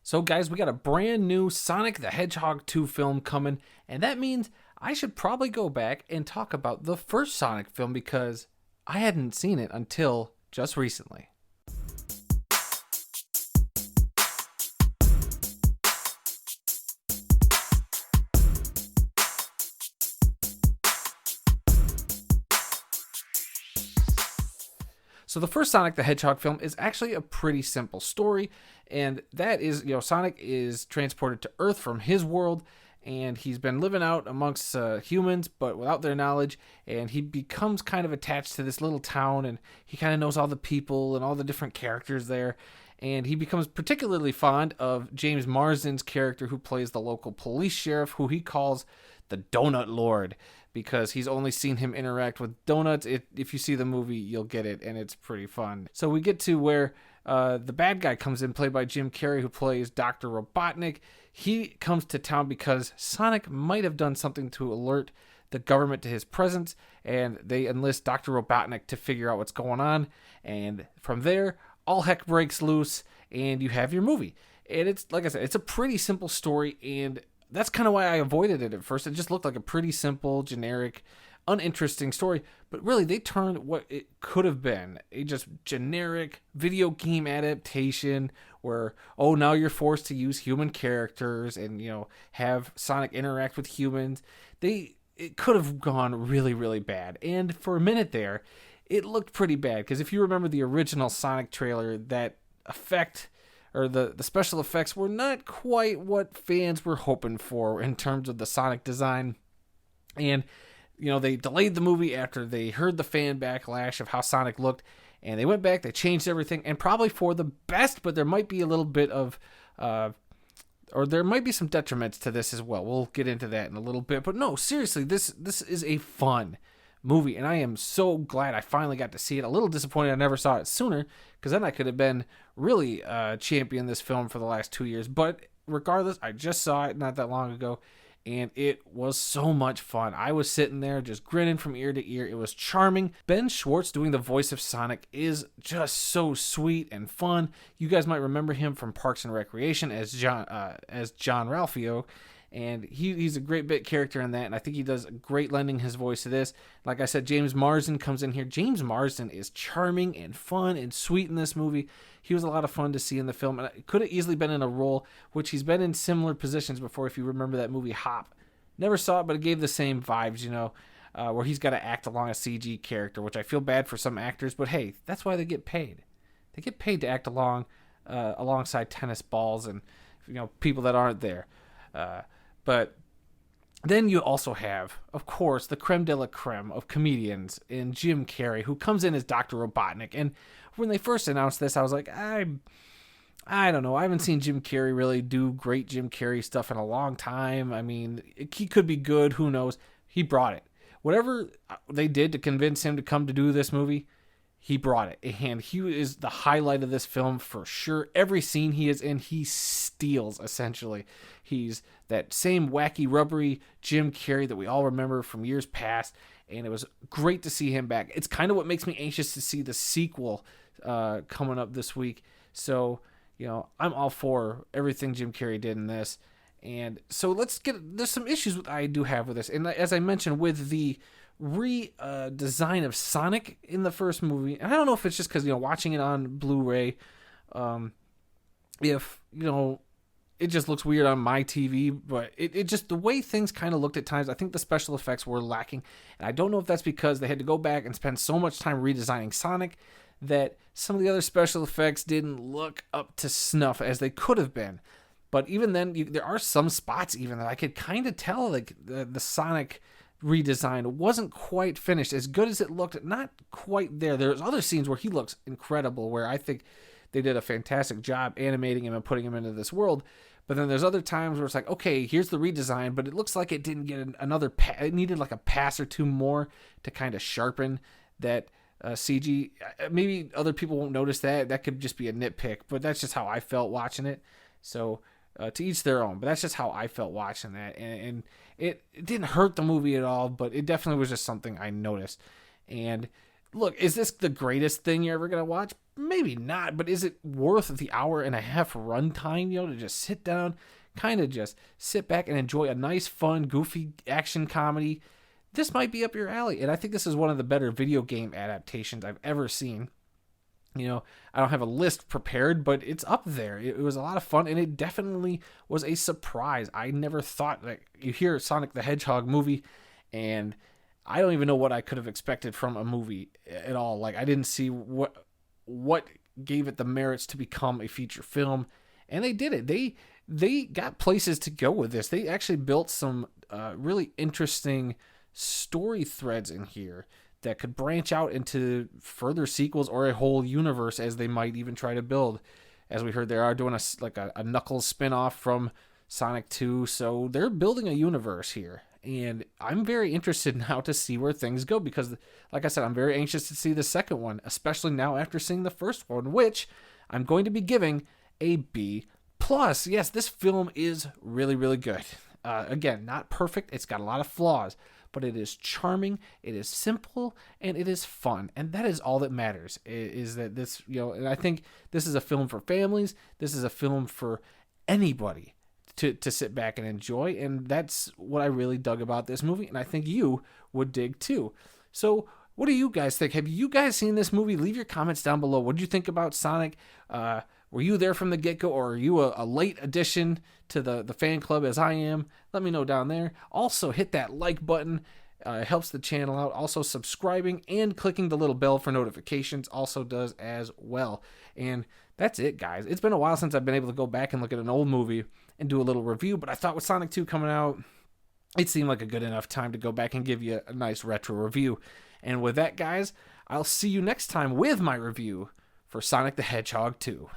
So guys, we got a brand new Sonic the Hedgehog 2 film coming, and that means I should probably go back and talk about the first Sonic film because I hadn't seen it until just recently. So the first Sonic the Hedgehog film is actually a pretty simple story, and that is, Sonic is transported to Earth from his world, and he's been living out amongst humans, but without their knowledge, and he becomes kind of attached to this little town, and he kind of knows all the people and all the different characters there, and he becomes particularly fond of James Marsden's character who plays the local police sheriff, who he calls the Donut Lord, because he's only seen him interact with donuts. If you see the movie, you'll get it, and it's pretty fun. So we get to where the bad guy comes in, played by Jim Carrey, who plays Dr. Robotnik. He comes to town because Sonic might have done something to alert the government to his presence, and they enlist Dr. Robotnik to figure out what's going on. And from there, all heck breaks loose, and you have your movie. And it's, like I said, it's a pretty simple story, and that's kind of why I avoided it at first. It just looked like a pretty simple, generic, uninteresting story. But really, they turned what it could have been a just generic video game adaptation where, now you're forced to use human characters and, have Sonic interact with humans. It could have gone really, really bad. And for a minute there, it looked pretty bad. Because if you remember the original Sonic trailer, that effect, or the special effects, were not quite what fans were hoping for in terms of the Sonic design. And, they delayed the movie after they heard the fan backlash of how Sonic looked. And they went back, they changed everything, and probably for the best, but there might be a little bit of, or there might be some detriments to this as well. We'll get into that in a little bit. But no, seriously, this is a fun movie, and I am so glad I finally got to see it. A little disappointed I never saw it sooner, because then I could have been really championing this film for the last 2 years. But regardless, I just saw it not that long ago, and it was so much fun. I was sitting there just grinning from ear to ear. It was charming. Ben Schwartz doing the voice of Sonic is just so sweet and fun. You guys might remember him from Parks and Recreation as John Ralphio. And he's a great bit character in that, and I think he does great lending his voice to this. Like I said, James Marsden comes in here. James Marsden is charming and fun and sweet in this movie. He was a lot of fun to see in the film, and it could have easily been in a role which he's been in similar positions before, if you remember that movie Hop. Never saw it, but it gave the same vibes, where he's got to act along a CG character, which I feel bad for some actors, but hey, that's why they get paid. They get paid to act alongside tennis balls and people that aren't there. But then you also have, of course, the creme de la creme of comedians in Jim Carrey, who comes in as Dr. Robotnik. And when they first announced this, I was like, I don't know. I haven't seen Jim Carrey really do great Jim Carrey stuff in a long time. I mean, he could be good. Who knows? He brought it. Whatever they did to convince him to come to do this movie, he brought it. And he is the highlight of this film for sure. Every scene he is in, he steals, essentially. He's that same wacky, rubbery Jim Carrey that we all remember from years past. And it was great to see him back. It's kind of what makes me anxious to see the sequel coming up this week. So, I'm all for everything Jim Carrey did in this. And so there's some issues I do have with this. And as I mentioned, with the redesign of Sonic in the first movie, and I don't know if it's just because watching it on Blu-ray, if it just looks weird on my TV, but it just, the way things kind of looked at times, I think the special effects were lacking, and I don't know if that's because they had to go back and spend so much time redesigning Sonic that some of the other special effects didn't look up to snuff as they could have been. But even then, there are some spots even that I could kind of tell, like the Sonic redesign wasn't quite finished. As good as it looked, not quite there. There's other scenes where he looks incredible, where I think they did a fantastic job animating him and putting him into this world. But then there's other times where it's like, okay, here's the redesign, but it looks like it didn't get another it needed like a pass or two more to kind of sharpen that CG. Maybe other people won't notice that. That could just be a nitpick, but that's just how I felt watching it. So to each their own, but that's just how I felt watching that. And it didn't hurt the movie at all, but it definitely was just something I noticed. And look, is this the greatest thing you're ever going to watch? Maybe not, but is it worth the hour and a half runtime, to just sit down, kind of just sit back and enjoy a nice, fun, goofy action comedy? This might be up your alley, and I think this is one of the better video game adaptations I've ever seen. I don't have a list prepared, but it's up there. It was a lot of fun, and it definitely was a surprise. I never thought that you hear Sonic the Hedgehog movie, and I don't even know what I could have expected from a movie at all. Like, I didn't see what gave it the merits to become a feature film, and they did it. They got places to go with this. They actually built some really interesting story threads in here that could branch out into further sequels or a whole universe, as they might even try to build. As we heard, they are doing a Knuckles spin-off from Sonic 2, so they're building a universe here. And I'm very interested now to see where things go, because, like I said, I'm very anxious to see the second one, especially now after seeing the first one, which I'm going to be giving a B+. Yes, this film is really, really good. Again, not perfect. It's got a lot of flaws, but it is charming, it is simple, and it is fun. And that is all that matters, is that this, and I think this is a film for families. This is a film for anybody to sit back and enjoy. And that's what I really dug about this movie. And I think you would dig too. So what do you guys think? Have you guys seen this movie? Leave your comments down below. What did you think about Sonic? Were you there from the get-go, or are you a late addition to the fan club as I am? Let me know down there. Also, hit that like button. It helps the channel out. Also, subscribing and clicking the little bell for notifications also does as well. And that's it, guys. It's been a while since I've been able to go back and look at an old movie and do a little review, but I thought with Sonic 2 coming out, it seemed like a good enough time to go back and give you a nice retro review. And with that, guys, I'll see you next time with my review for Sonic the Hedgehog 2.